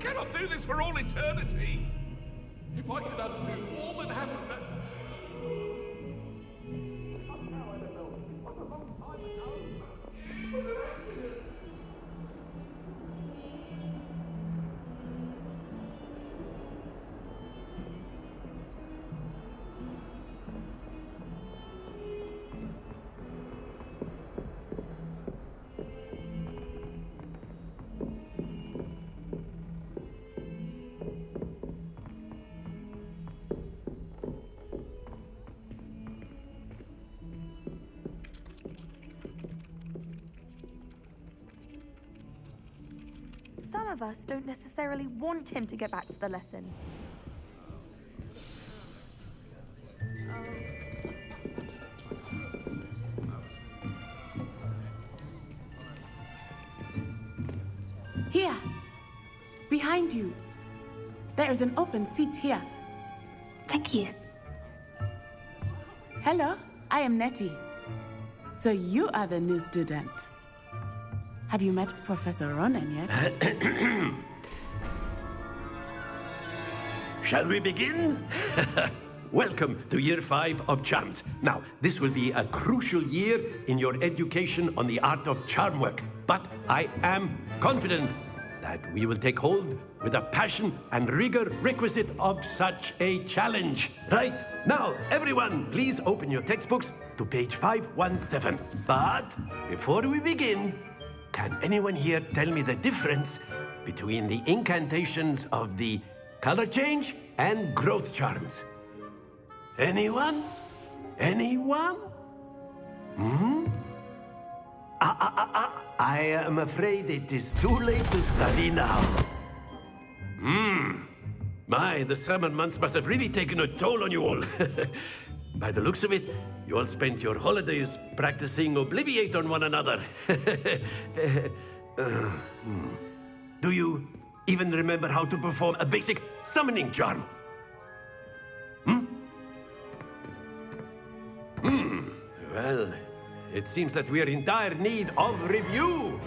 cannot do this for all eternity. If I could undo all that happened, Some of us don't necessarily want him to get back to the lesson. Here! Behind you! There is an open seat here. Thank you. Hello, I am Nettie. So you are the new student. Have you met Professor Ronan yet? Shall we begin? Welcome to Year 5 of Charms. Now, this will be a crucial year in your education on the art of charm work. But I am confident that we will take hold with the passion and rigor requisite of such a challenge. Right, now, everyone, please open your textbooks to page 517. But before we begin, can anyone here tell me the difference between the incantations of the color change and growth charms? Anyone? Anyone? I am afraid it is too late to study now. My, the summer months must have really taken a toll on you all. By the looks of it, you all spent your holidays practicing Obliviate on one another. Do you even remember how to perform a basic summoning charm? Well, it seems that we are in dire need of review.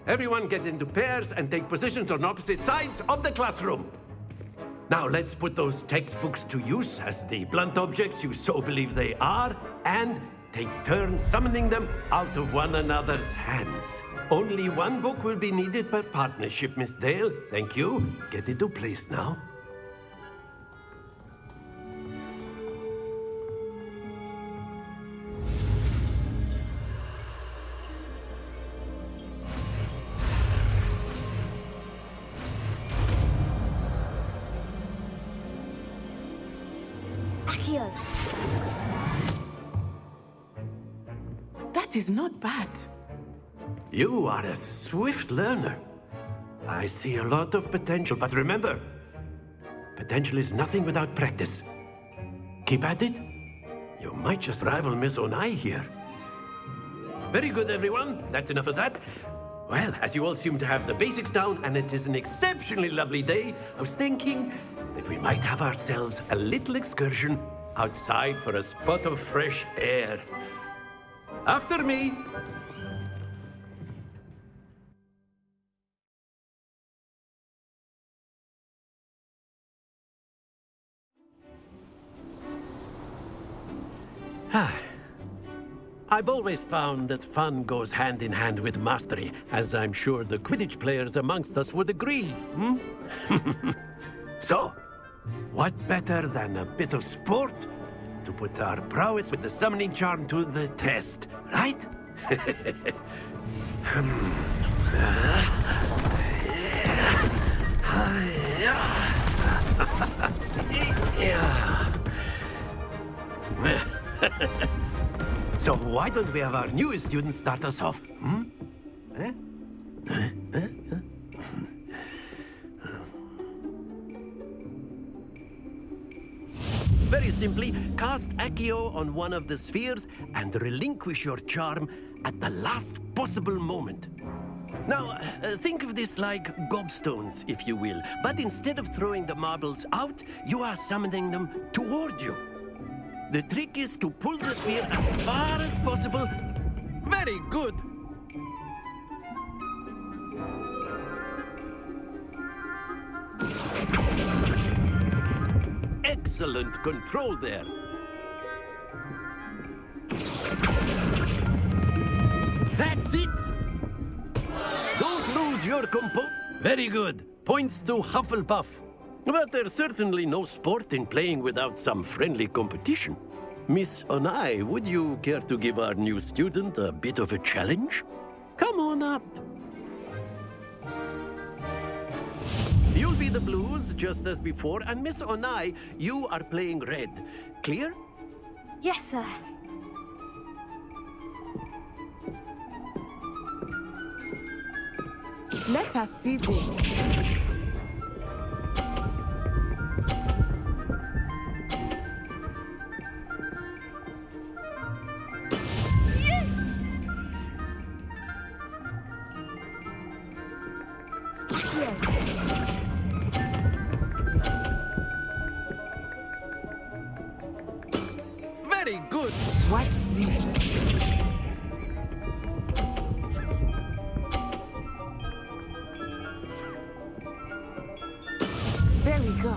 Everyone get into pairs and take positions on opposite sides of the classroom. Now let's put those textbooks to use as the blunt objects you so believe they are, and take turns summoning them out of one another's hands. Only one book will be needed per partnership, Miss Dale. Thank you. Get into place now. Accio. That is not bad. You are a swift learner. I see a lot of potential, but remember, potential is nothing without practice. Keep at it. You might just rival Miss Onai here. Very good, everyone. That's enough of that. Well, as you all seem to have the basics down, and it is an exceptionally lovely day, I was thinking that we might have ourselves a little excursion outside for a spot of fresh air. After me. I've always found that fun goes hand in hand with mastery, as I'm sure the Quidditch players amongst us would agree. So, what better than a bit of sport to put our prowess with the summoning charm to the test, right? So why don't we have our newest student start us off? Very simply, cast Accio on one of the spheres and relinquish your charm at the last possible moment. Now, think of this like gobstones, if you will. But instead of throwing the marbles out, you are summoning them toward you. The trick is to pull the sphere as far as possible. Very good. excellent control there. That's it! Don't lose your composure. Very good. Points to Hufflepuff. But there's certainly no sport in playing without some friendly competition. Miss Onai, would you care to give our new student a bit of a challenge? Come on up. You'll be the blues, just as before, and Miss Onai, you are playing red. Clear? Yes, sir. Let us see this. Very good. Watch this. There we go.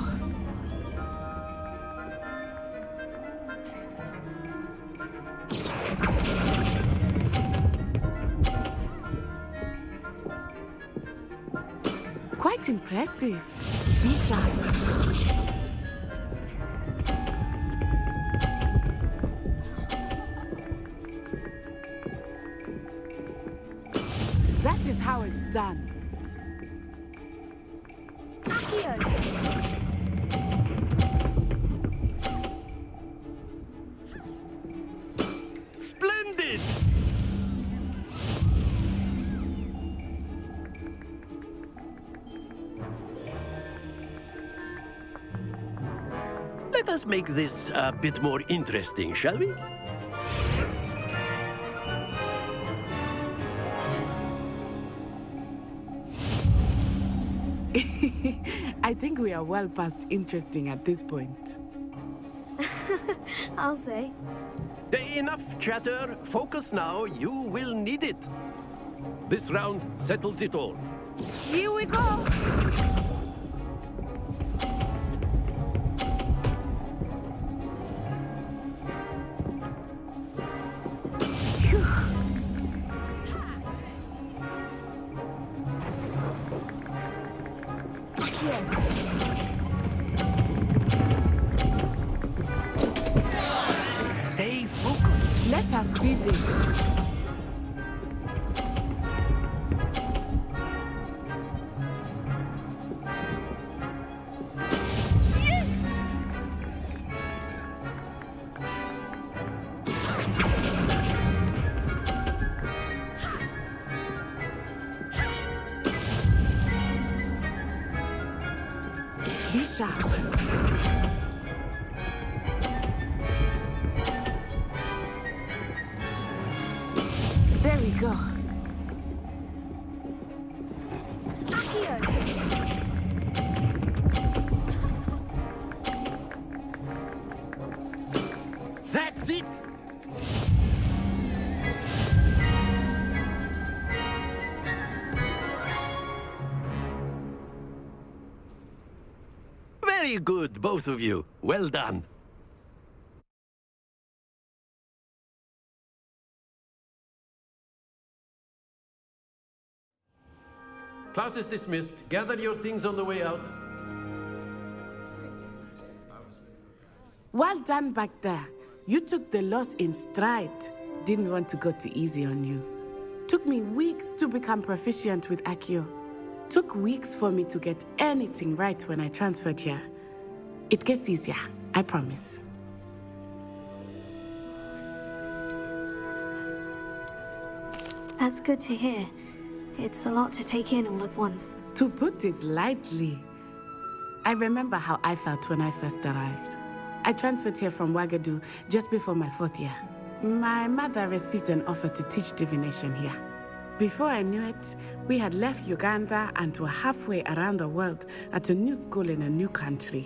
Quite impressive. Be sharp. That is how it's done. Splendid! Let us make this a bit more interesting, shall we? I think we are well past interesting at this point. I'll say. Enough chatter. Focus now. You will need it. This round settles it all. Here we go. Stay focused. Let us see this. Be sharp. There we go. That's it! Very good, both of you. Well done. Class is dismissed. Gather your things on the way out. Well done back there. You took the loss in stride. Didn't want to go too easy on you. Took me weeks to become proficient with Accio. Took weeks for me to get anything right when I transferred here. It gets easier, I promise. That's good to hear. It's a lot to take in all at once. To put it lightly, I remember how I felt when I first arrived. I transferred here from Wagadu just before my 4th year. My mother received an offer to teach divination here. Before I knew it, we had left Uganda and were halfway around the world at a new school in a new country.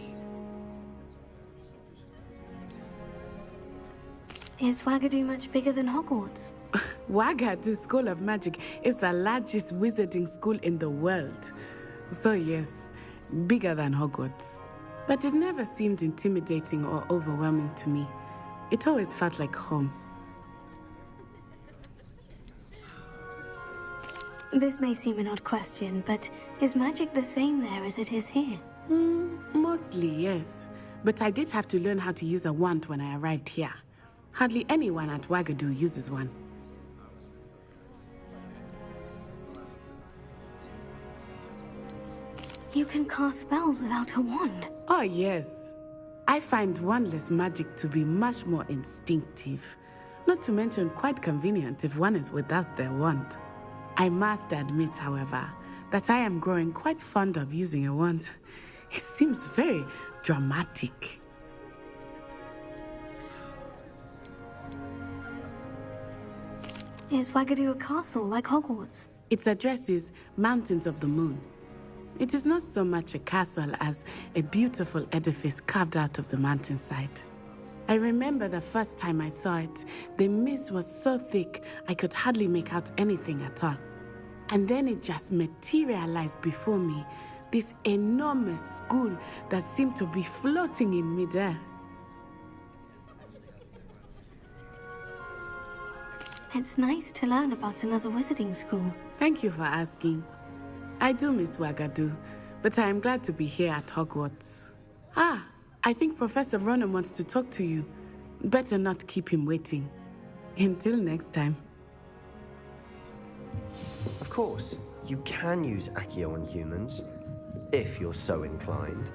Is Wagadu much bigger than Hogwarts? Wagadu School of Magic is the largest wizarding school in the world. So yes, bigger than Hogwarts. But it never seemed intimidating or overwhelming to me. It always felt like home. This may seem an odd question, but is magic the same there as it is here? Mostly, yes. But I did have to learn how to use a wand when I arrived here. Hardly anyone at Wagadu uses one. You can cast spells without a wand. Oh, yes. I find wandless magic to be much more instinctive. Not to mention quite convenient if one is without their wand. I must admit, however, that I am growing quite fond of using a wand. It seems very dramatic. Is Wagadu a castle like Hogwarts? Its address is Mountains of the Moon. It is not so much a castle as a beautiful edifice carved out of the mountainside. I remember the first time I saw it, the mist was so thick I could hardly make out anything at all. And then it just materialized before me, this enormous school that seemed to be floating in midair. It's nice to learn about another wizarding school. Thank you for asking. I do miss Wagadu, but I am glad to be here at Hogwarts. I think Professor Ronan wants to talk to you. Better not keep him waiting. Until next time. Of course, you can use Accio on humans, if you're so inclined.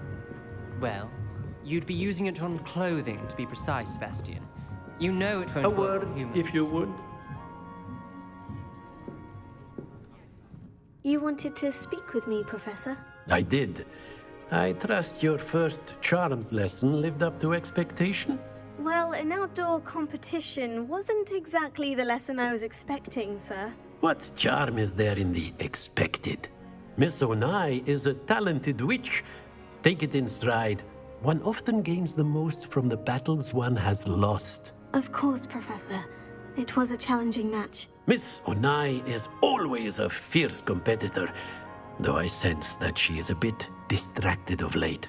Well, you'd be using it on clothing, to be precise, Sebastian. You know it won't A work word, on humans. if you would. You wanted to speak with me, Professor? I did. I trust your first charms lesson lived up to expectation? Well, an outdoor competition wasn't exactly the lesson I was expecting, sir. What charm is there in the expected? Miss Onai is a talented witch. Take it in stride. One often gains the most from the battles one has lost. Of course, Professor. It was a challenging match. Miss Onai is always a fierce competitor, though I sense that she is a bit distracted of late.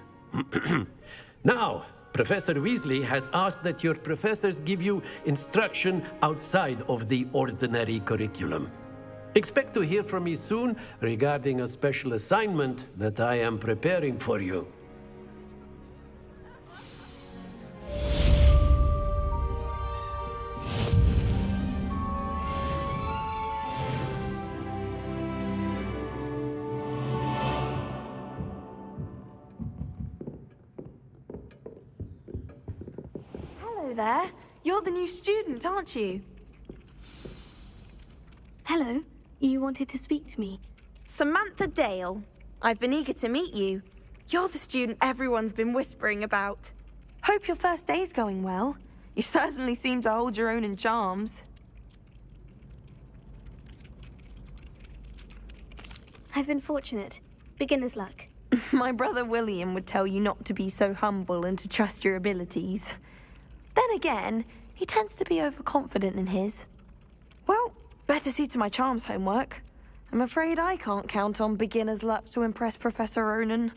Now, Professor Weasley has asked that your professors give you instruction outside of the ordinary curriculum. Expect to hear from me soon regarding a special assignment that I am preparing for you. Hello there. You're the new student, aren't you? Hello. You wanted to speak to me? Samantha Dale. I've been eager to meet you. You're the student everyone's been whispering about. Hope your first day's going well. You certainly seem to hold your own in charms. I've been fortunate. Beginner's luck. My brother William would tell you not to be so humble and to trust your abilities. Then again, he tends to be overconfident in his. Well, better see to my charms homework. I'm afraid I can't count on beginner's luck to impress Professor Ronan.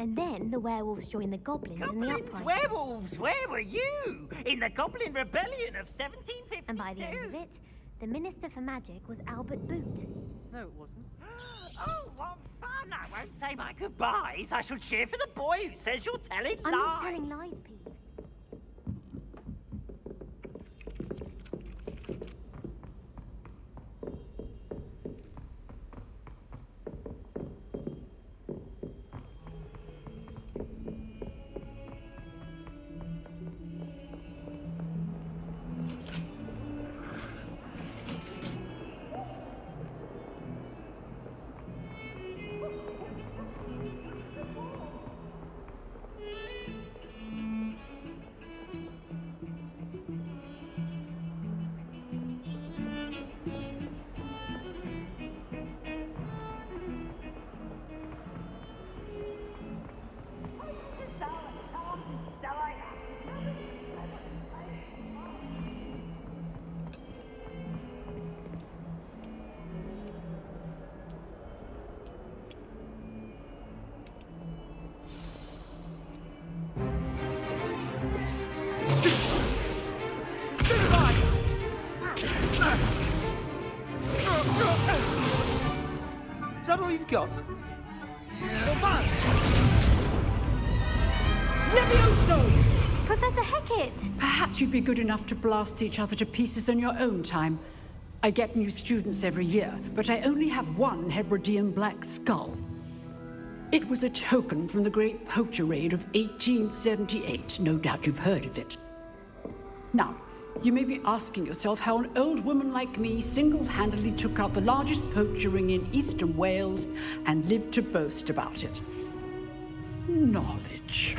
And then the werewolves joined the goblins in the uprising. Werewolves, where were you? In the Goblin Rebellion of 1752. And by the end of it, the Minister for Magic was Albert Boot. No, it wasn't. Oh, what fun! I won't say my goodbyes. I shall cheer for the boy who says you're telling I'm lies. not telling lies, Pete. Is that all you've got? Levioso! Professor Hecat! Perhaps you'd be good enough to blast each other to pieces on your own time. I get new students every year, but I only have one Hebridean black skull. It was a token from the Great Poacher Raid of 1878. No doubt you've heard of it. Now, you may be asking yourself how an old woman like me single-handedly took out the largest poacher ring in eastern Wales and lived to boast about it. Knowledge.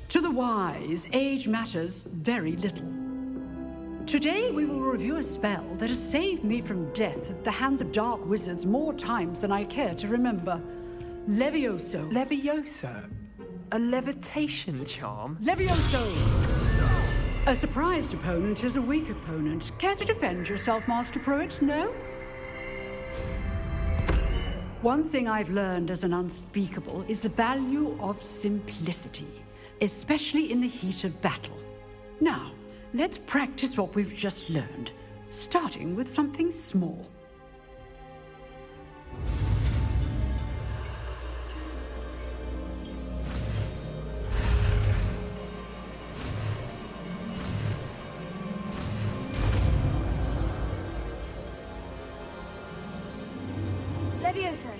To the wise, age matters very little. Today we will review a spell that has saved me from death at the hands of dark wizards more times than I care to remember. Levioso. Levioso? A levitation charm? Levioso! A surprised opponent is a weak opponent. Care to defend yourself, Master Pruitt? No? One thing I've learned as an unspeakable is the value of simplicity, especially in the heat of battle. Now, let's practice what we've just learned, starting with something small. Levioso.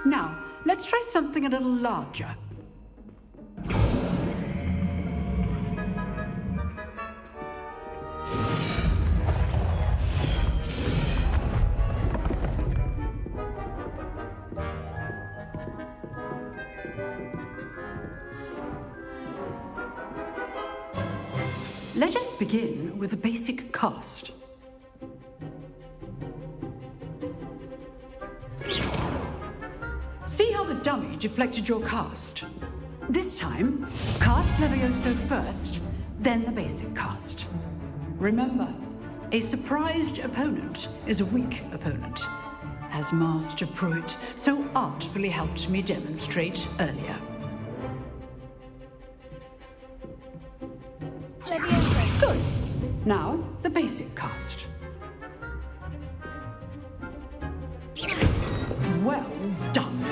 Now, let's try something a little larger. Let us begin with a basic cast. See how the dummy deflected your cast? This time, cast Levioso first, then the basic cast. Remember, a surprised opponent is a weak opponent, as Master Pruitt so artfully helped me demonstrate earlier. Levioso. Good. Now, the basic cast. Well done.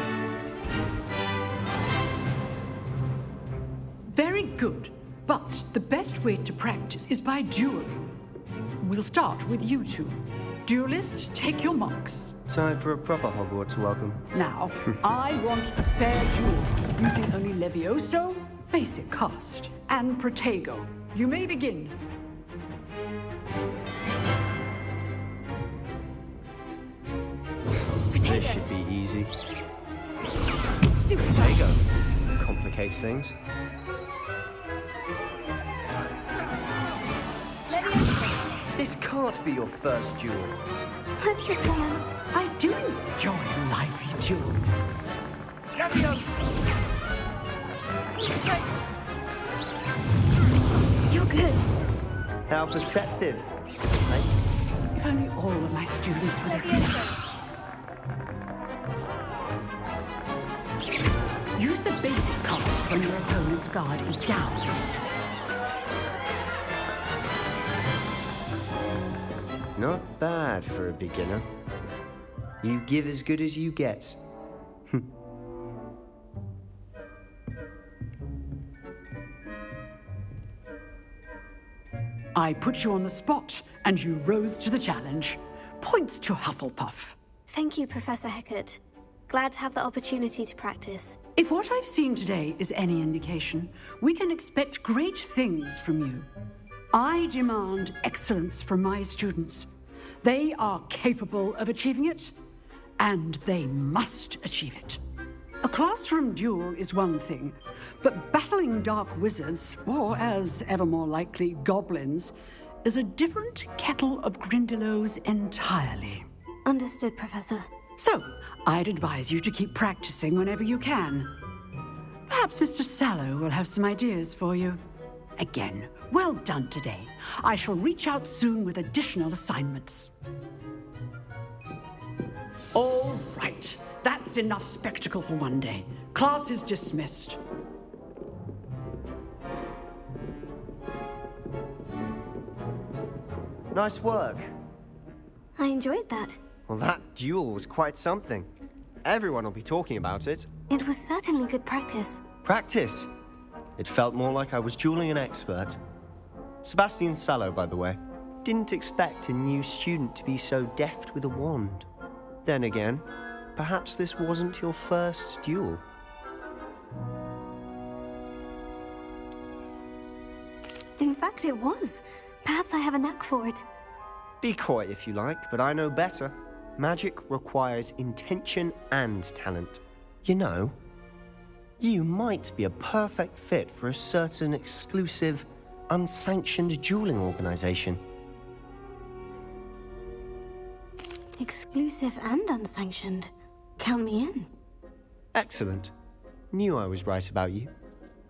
Very good. But the best way to practice is by dueling. We'll start with you two. Duelists, take your marks. Time for a proper Hogwarts welcome. Now, I want a fair duel, using only Levioso, basic cast, and Protego. You may begin. This should be easy. Stupid. Protego complicates things. Levioso. This can't be your first duel. Let's just say I do enjoy a lively duel. How perceptive. If only all of my students were this smart. Use the basic cast when your opponent's guard is down. Not bad for a beginner. You give as good as you get. I put you on the spot, and you rose to the challenge. Points to Hufflepuff. Thank you, Professor Hecat. Glad to have the opportunity to practice. If what I've seen today is any indication, we can expect great things from you. I demand excellence from my students. They are capable of achieving it, and they must achieve it. A classroom duel is one thing, but battling dark wizards, or as ever more likely, goblins, is a different kettle of Grindylows entirely. Understood, Professor. So, I'd advise you to keep practicing whenever you can. Perhaps Mr. Sallow will have some ideas for you. Again, well done today. I shall reach out soon with additional assignments. All right. That's enough spectacle for one day. Class is dismissed. Nice work. I enjoyed that. Well, that duel was quite something. Everyone will be talking about it. It was certainly good practice. Practice? It felt more like I was dueling an expert. Sebastian Sallow, by the way. Didn't expect a new student to be so deft with a wand. Then again, perhaps this wasn't your first duel. In fact, it was. Perhaps I have a knack for it. Be coy if you like, but I know better. Magic requires intention and talent. You know, you might be a perfect fit for a certain exclusive, unsanctioned dueling organization. Exclusive and unsanctioned. Count me in. Excellent. Knew I was right about you.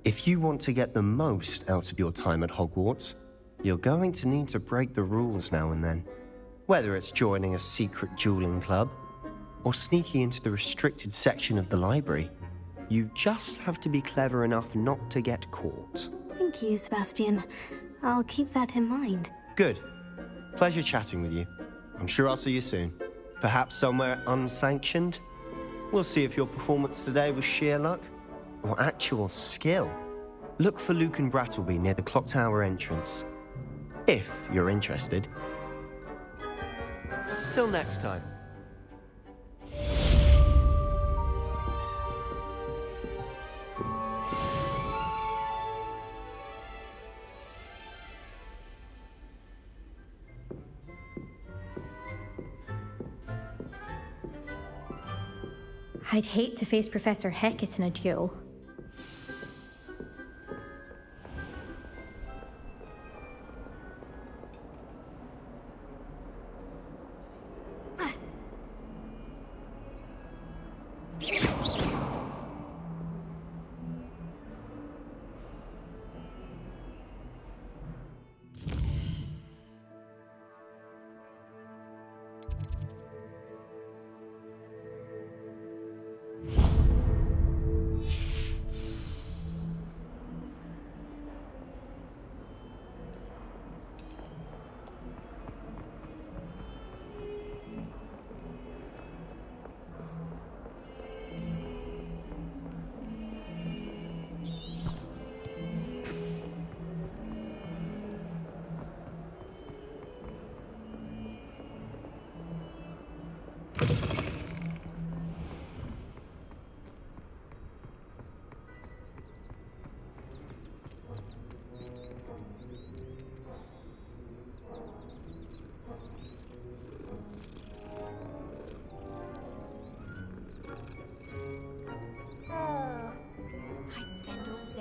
If you want to get the most out of your time at Hogwarts, you're going to need to break the rules now and then. Whether it's joining a secret dueling club, or sneaking into the restricted section of the library, you just have to be clever enough not to get caught. Thank you, Sebastian. I'll keep that in mind. Good. Pleasure chatting with you. I'm sure I'll see you soon. Perhaps somewhere unsanctioned? We'll see if your performance today was sheer luck or actual skill. Look for Luke and Brattleby near the clock tower entrance. If you're interested. Till next time. I'd hate to face Professor Hecat in a duel.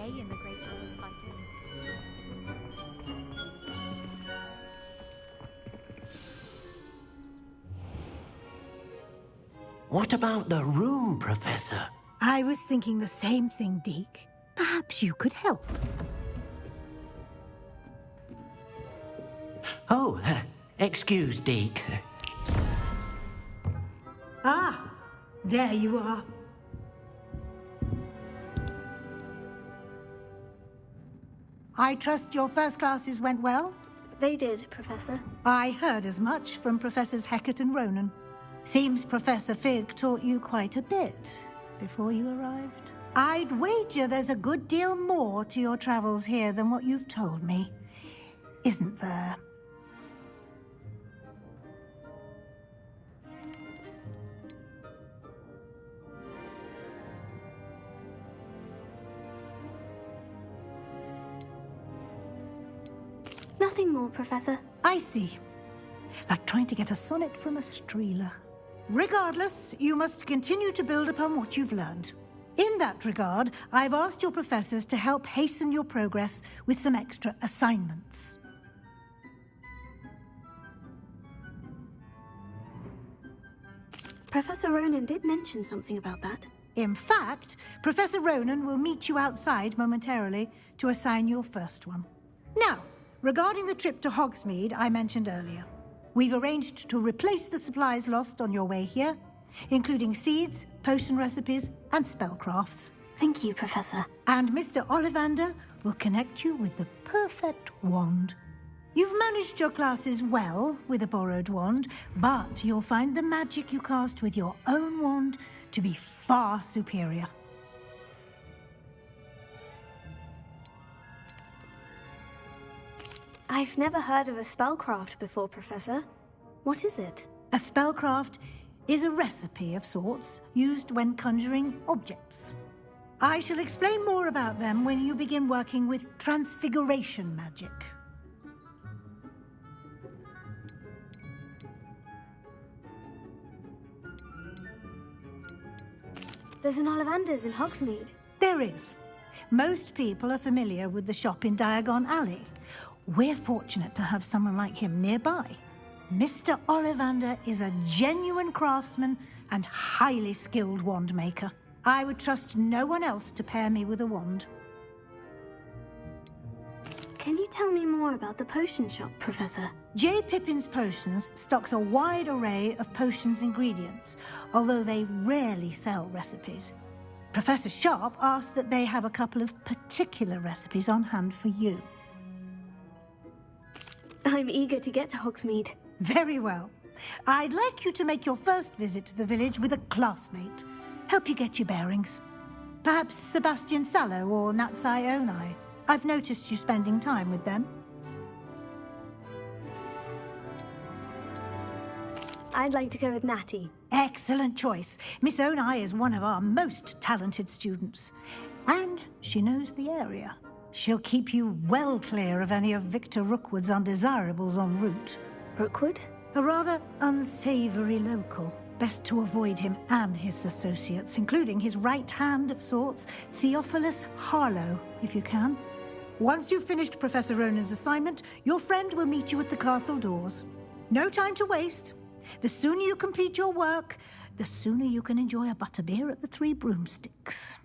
In the Great Hall of Fighting. What about the room, Professor? I was thinking the same thing, Deke. Perhaps you could help. Oh, excuse, Deke. Ah, there you are. I trust your first classes went well? They did, Professor. I heard as much from Professors Hecat and Ronan. Seems Professor Fig taught you quite a bit before you arrived. I'd wager there's a good deal more to your travels here than what you've told me. Isn't there? Nothing more, Professor. I see. Like trying to get a sonnet from a streeler. Regardless, you must continue to build upon what you've learned. In that regard, I've asked your professors to help hasten your progress with some extra assignments. Professor Ronan did mention something about that. In fact, Professor Ronan will meet you outside momentarily to assign your first one. Now, regarding the trip to Hogsmeade I mentioned earlier, we've arranged to replace the supplies lost on your way here, including seeds, potion recipes, and spellcrafts. Thank you, Professor. And Mr. Ollivander will connect you with the perfect wand. You've managed your classes well with a borrowed wand, but you'll find the magic you cast with your own wand to be far superior. I've never heard of a spellcraft before, Professor. What is it? A spellcraft is a recipe of sorts used when conjuring objects. I shall explain more about them when you begin working with transfiguration magic. There's an Ollivander's in Hogsmeade. There is. Most people are familiar with the shop in Diagon Alley. We're fortunate to have someone like him nearby. Mr. Ollivander is a genuine craftsman and highly skilled wand maker. I would trust no one else to pair me with a wand. Can you tell me more about the potion shop, Professor? J. Pippin's Potions stocks a wide array of potions ingredients, although they rarely sell recipes. Professor Sharp asked that they have a couple of particular recipes on hand for you. I'm eager to get to Hogsmeade. Very well. I'd like you to make your first visit to the village with a classmate. Help you get your bearings. Perhaps Sebastian Sallow or Natsai Onai. I've noticed you spending time with them. I'd like to go with Natty. Excellent choice. Miss Onai is one of our most talented students. And she knows the area. She'll keep you well clear of any of Victor Rookwood's undesirables en route. Rookwood? A rather unsavory local. Best to avoid him and his associates, including his right hand of sorts, Theophilus Harlow, if you can. Once you've finished Professor Ronan's assignment, your friend will meet you at the castle doors. No time to waste. The sooner you complete your work, the sooner you can enjoy a butterbeer at the Three Broomsticks.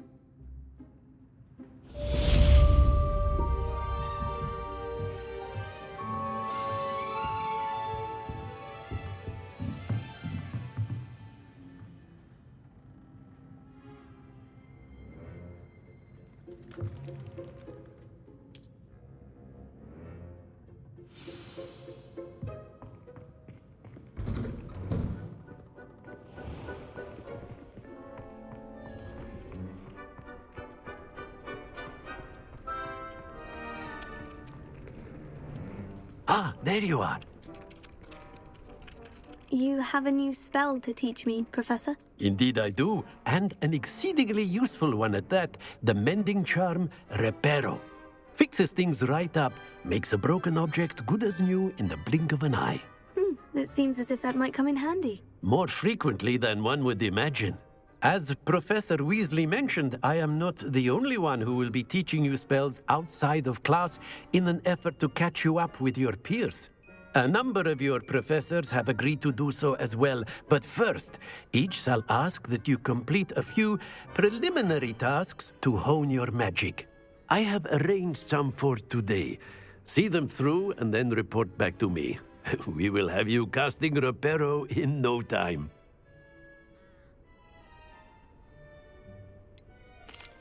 Ah, there you are. You have a new spell to teach me, Professor? Indeed I do, and an exceedingly useful one at that, the mending charm Reparo. Fixes things right up, makes a broken object good as new in the blink of an eye. It seems as if that might come in handy. More frequently than one would imagine. As Professor Weasley mentioned, I am not the only one who will be teaching you spells outside of class in an effort to catch you up with your peers. A number of your professors have agreed to do so as well, but first, each shall ask that you complete a few preliminary tasks to hone your magic. I have arranged some for today. See them through and then report back to me. We will have you casting Reparo in no time.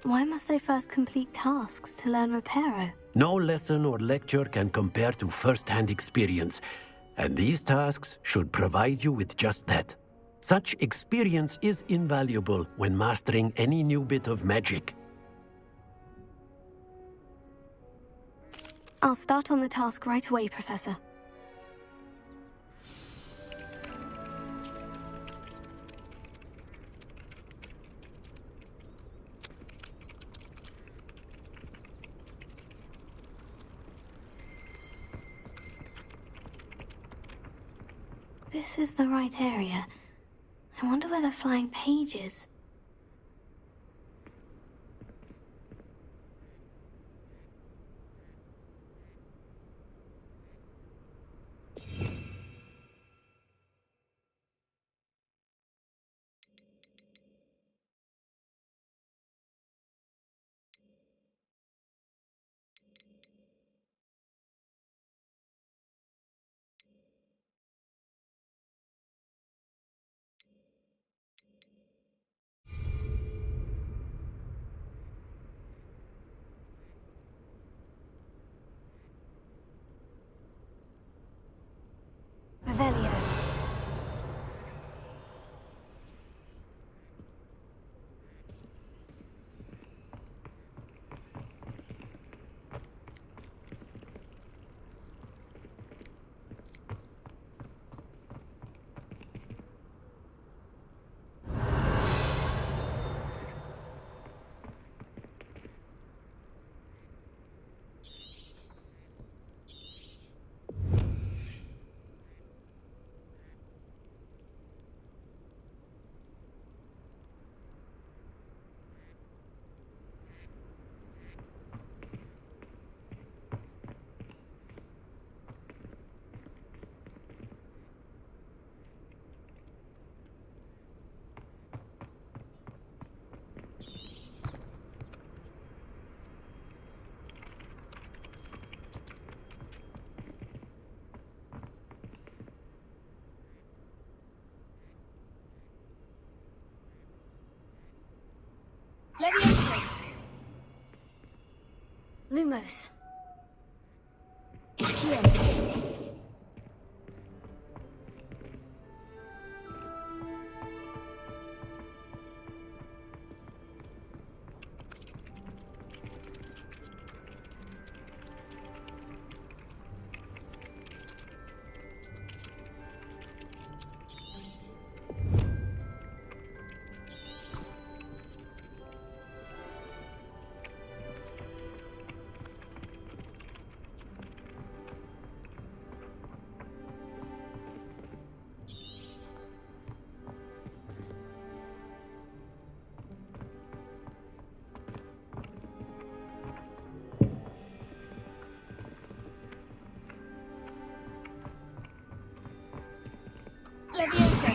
Why must I first complete tasks to learn Reparo? No lesson or lecture can compare to first-hand experience, and these tasks should provide you with just that. Such experience is invaluable when mastering any new bit of magic. I'll start on the task right away, Professor. This is the right area. I wonder where the flying page is. Revelio. Leviosa. Lumos. Here. Leviosa.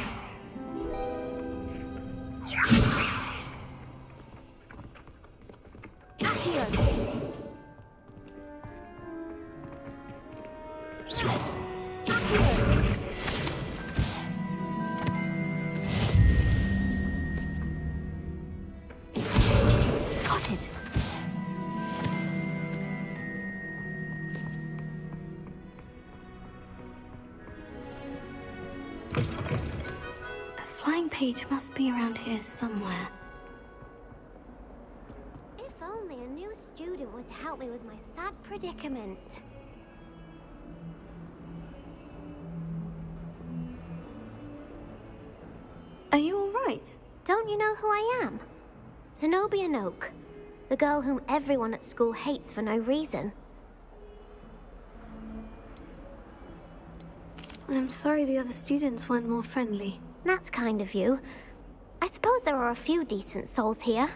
Accio. Got it. Page must be around here somewhere. If only a new student would help me with my sad predicament. Are you all right? Don't you know who I am? Zenobia Noak, the girl whom everyone at school hates for no reason. I'm sorry the other students weren't more friendly. That's kind of you. I suppose there are a few decent souls here.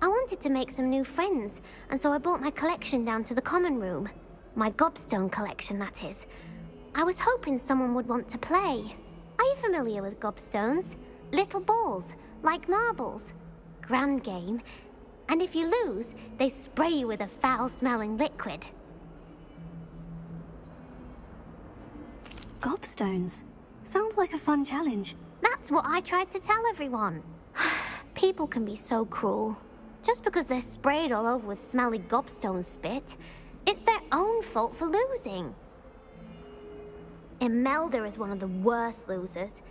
I wanted to make some new friends, and so I brought my collection down to the common room. My gobstone collection, that is. I was hoping someone would want to play. Are you familiar with gobstones? Little balls, like marbles. Grand game. And if you lose, they spray you with a foul-smelling liquid. Gobstones. Sounds like a fun challenge. That's what I tried to tell everyone. People can be so cruel. Just because they're sprayed all over with smelly gobstone spit, it's their own fault for losing. Imelda is one of the worst losers.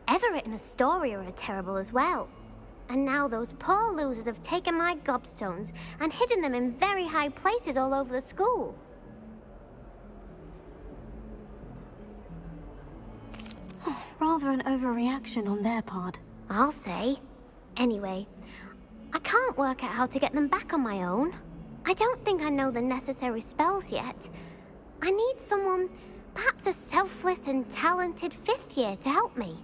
Everett and Astoria are terrible as well. And now those poor losers have taken my gobstones and hidden them in very high places all over the school. Rather an overreaction on their part. I'll say. Anyway, I can't work out how to get them back on my own. I don't think I know the necessary spells yet. I need someone, perhaps a selfless and talented 5th year to help me.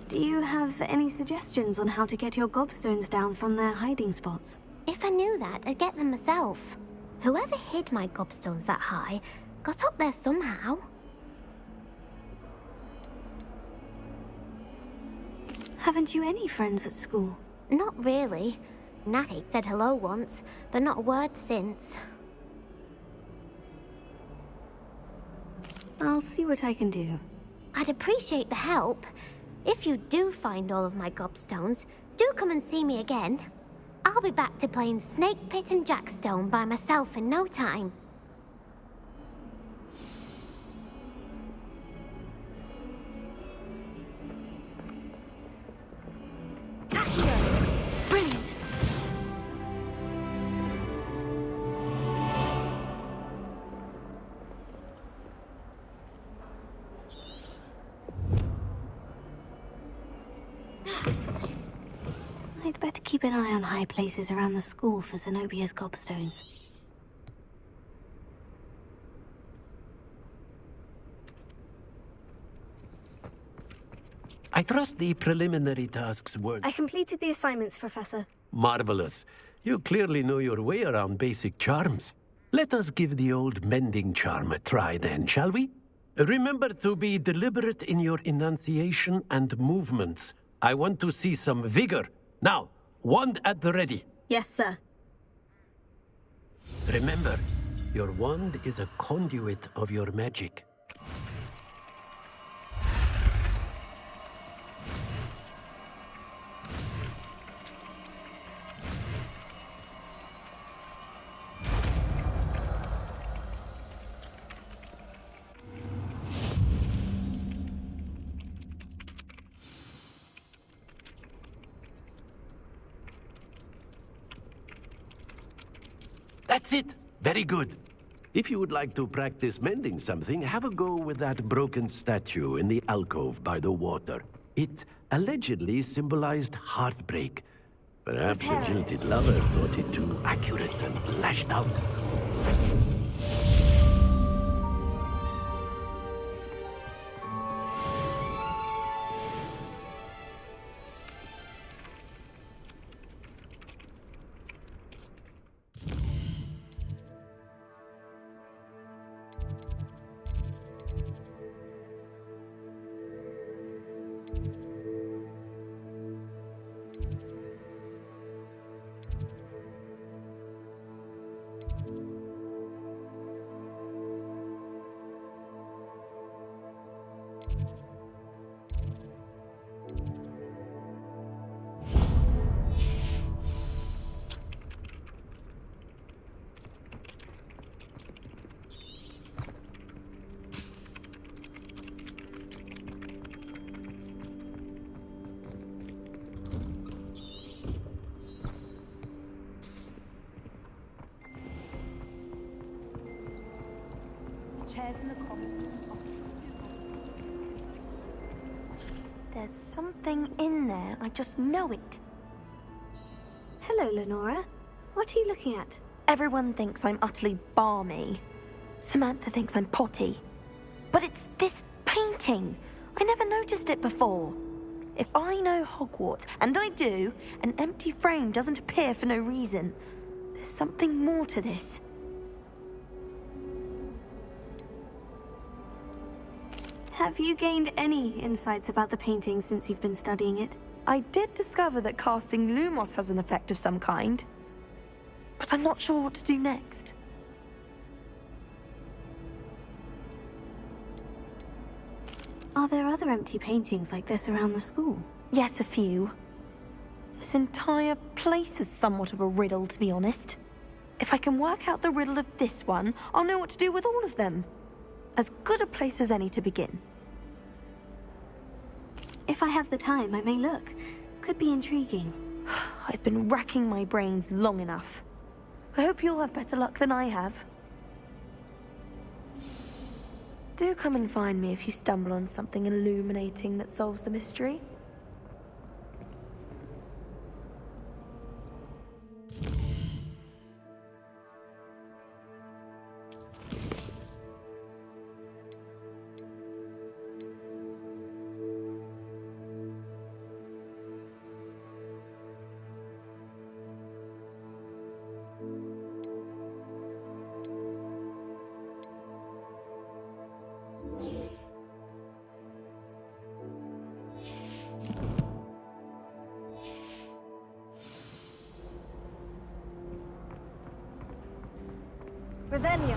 Do you have any suggestions on how to get your gobstones down from their hiding spots? If I knew that, I'd get them myself. Whoever hid my gobstones that high got up there somehow. Haven't you any friends at school? Not really. Natty said hello once, but not a word since. I'll see what I can do. I'd appreciate the help. If you do find all of my gobstones, do come and see me again. I'll be back to playing Snake Pit and Jackstone by myself in no time. Brilliant! I'd better keep an eye on high places around the school for Zenobia's gobstones. I trust the preliminary tasks were... I completed the assignments, Professor. Marvelous. You clearly know your way around basic charms. Let us give the old mending charm a try then, shall we? Remember to be deliberate in your enunciation and movements. I want to see some vigor. Now, wand at the ready. Yes, sir. Remember, your wand is a conduit of your magic. That's it! Very good. If you would like to practice mending something, have a go with that broken statue in the alcove by the water. It allegedly symbolized heartbreak. Perhaps a jilted lover thought it too accurate and lashed out. Chairs in the corridor. There's something in there. I just know it. Hello, Lenora. What are you looking at? Everyone thinks I'm utterly balmy. Samantha thinks I'm potty. But it's this painting. I never noticed it before. If I know Hogwarts, and I do, an empty frame doesn't appear for no reason. There's something more to this. Have you gained any insights about the painting since you've been studying it? I did discover that casting Lumos has an effect of some kind. But I'm not sure what to do next. Are there other empty paintings like this around the school? Yes, a few. This entire place is somewhat of a riddle, to be honest. If I can work out the riddle of this one, I'll know what to do with all of them. As good a place as any to begin. If I have the time, I may look. Could be intriguing. I've been racking my brains long enough. I hope you'll have better luck than I have. Do come and find me if you stumble on something illuminating that solves the mystery. Revelio.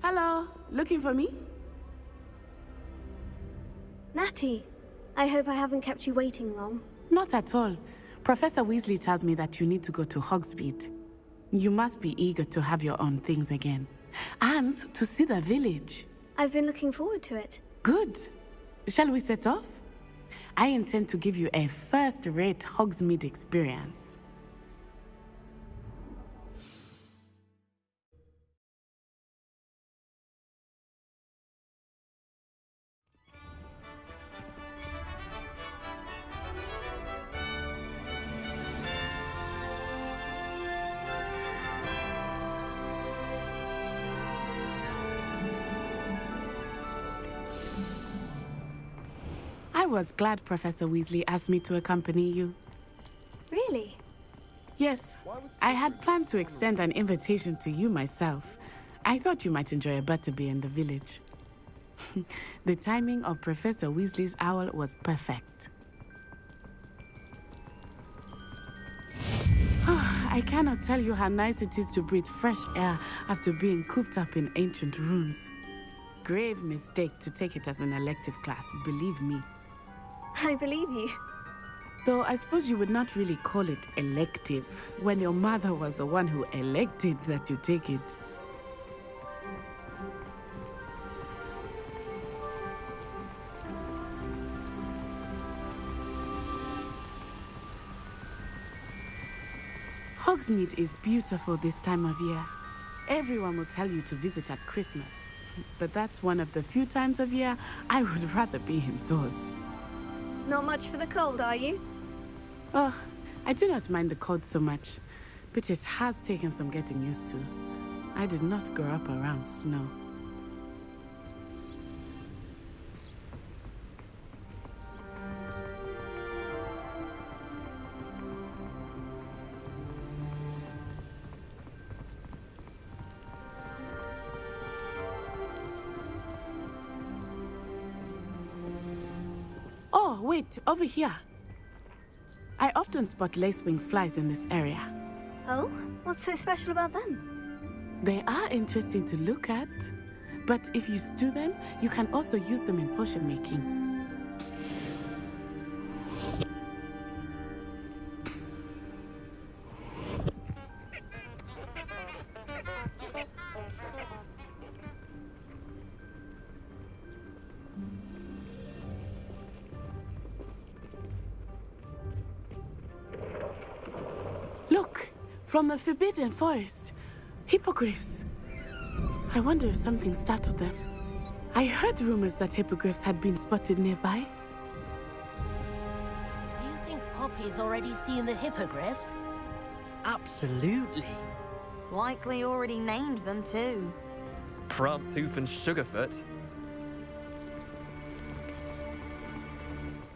Hello, looking for me? Natty, I hope I haven't kept you waiting long. Not at all. Professor Weasley tells me that you need to go to Hogsmeade. You must be eager to have your own things again. And to see the village. I've been looking forward to it. Good. Shall we set off? I intend to give you a first-rate Hogsmeade experience. I was glad Professor Weasley asked me to accompany you. Really? Yes. I had planned to extend an invitation to you myself. I thought you might enjoy a butterbeer in the village. The timing of Professor Weasley's owl was perfect. I cannot tell you how nice it is to breathe fresh air after being cooped up in ancient ruins. Grave mistake to take it as an elective class, believe me. I believe you. Though I suppose you would not really call it elective when your mother was the one who elected that you take it. Hogsmeade is beautiful this time of year. Everyone will tell you to visit at Christmas. But that's one of the few times of year I would rather be indoors. Not much for the cold, are you? Oh, I do not mind the cold so much, but it has taken some getting used to. I did not grow up around snow. Oh, wait, over here. I often spot lacewing flies in this area. Oh? What's so special about them? They are interesting to look at, but if you stew them, you can also use them in potion making. Look, from the Forbidden Forest. Hippogriffs. I wonder if something startled them. I heard rumors that hippogriffs had been spotted nearby. Do you think Poppy's already seen the hippogriffs? Absolutely. Likely already named them too. Prantzhoof and Sugarfoot.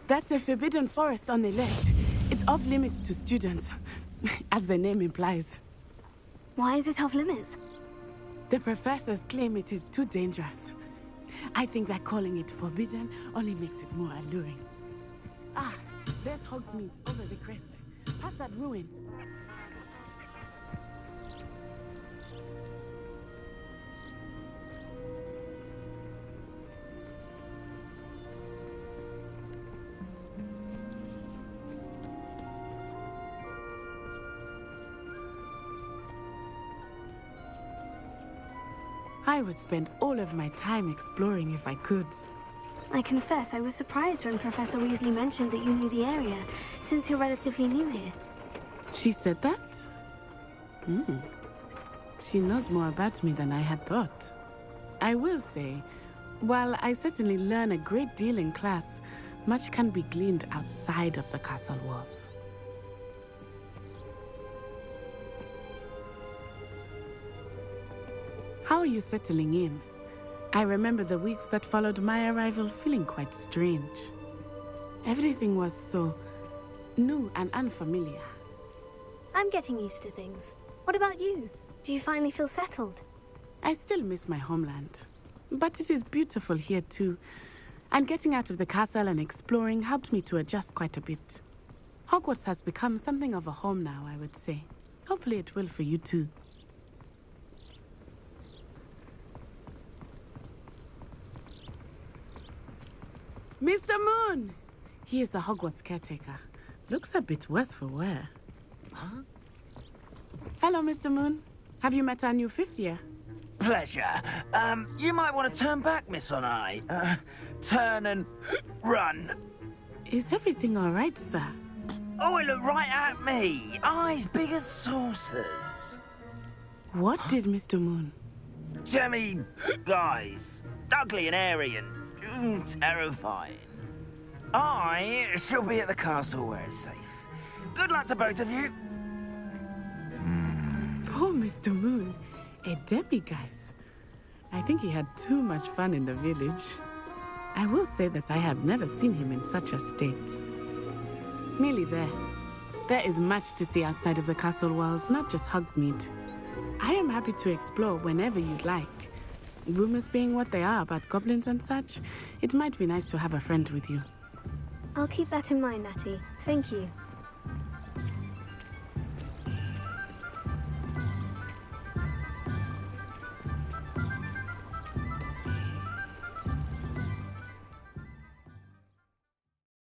That's the Forbidden Forest on the left. It's off limits to students, as the name implies. Why is it off limits? The professors claim it is too dangerous. I think that calling it forbidden only makes it more alluring. Ah, there's Hogsmeade over the crest. Past that ruin. I would spend all of my time exploring if I could. I confess I was surprised when Professor Weasley mentioned that you knew the area, since you're relatively new here. She said that? She knows more about me than I had thought. I will say, while I certainly learn a great deal in class, much can be gleaned outside of the castle walls. How are you settling in? I remember the weeks that followed my arrival feeling quite strange. Everything was so new and unfamiliar. I'm getting used to things. What about you? Do you finally feel settled? I still miss my homeland, but it is beautiful here too. And getting out of the castle and exploring helped me to adjust quite a bit. Hogwarts has become something of a home now, I would say. Hopefully it will for you too. Mr. Moon! He is the Hogwarts caretaker. Looks a bit worse for wear. Huh? Hello, Mr. Moon. Have you met our new fifth year? Pleasure. You might want to turn back, Miss Onai. Turn and run. Is everything all right, sir? Oh, it looked right at me. Eyes big as saucers. What did Mr. Moon? Jemmy guys. Ugly and airy and terrifying. I shall be at the castle where it's safe. Good luck to both of you. Poor Mr. Moon. A demiguise. I think he had too much fun in the village. I will say that I have never seen him in such a state. Nearly there. There is much to see outside of the castle walls, not just Hogsmeade. I am happy to explore whenever you'd like. Rumors being what they are about goblins and such, it might be nice to have a friend with you. I'll keep that in mind, Natty. Thank you.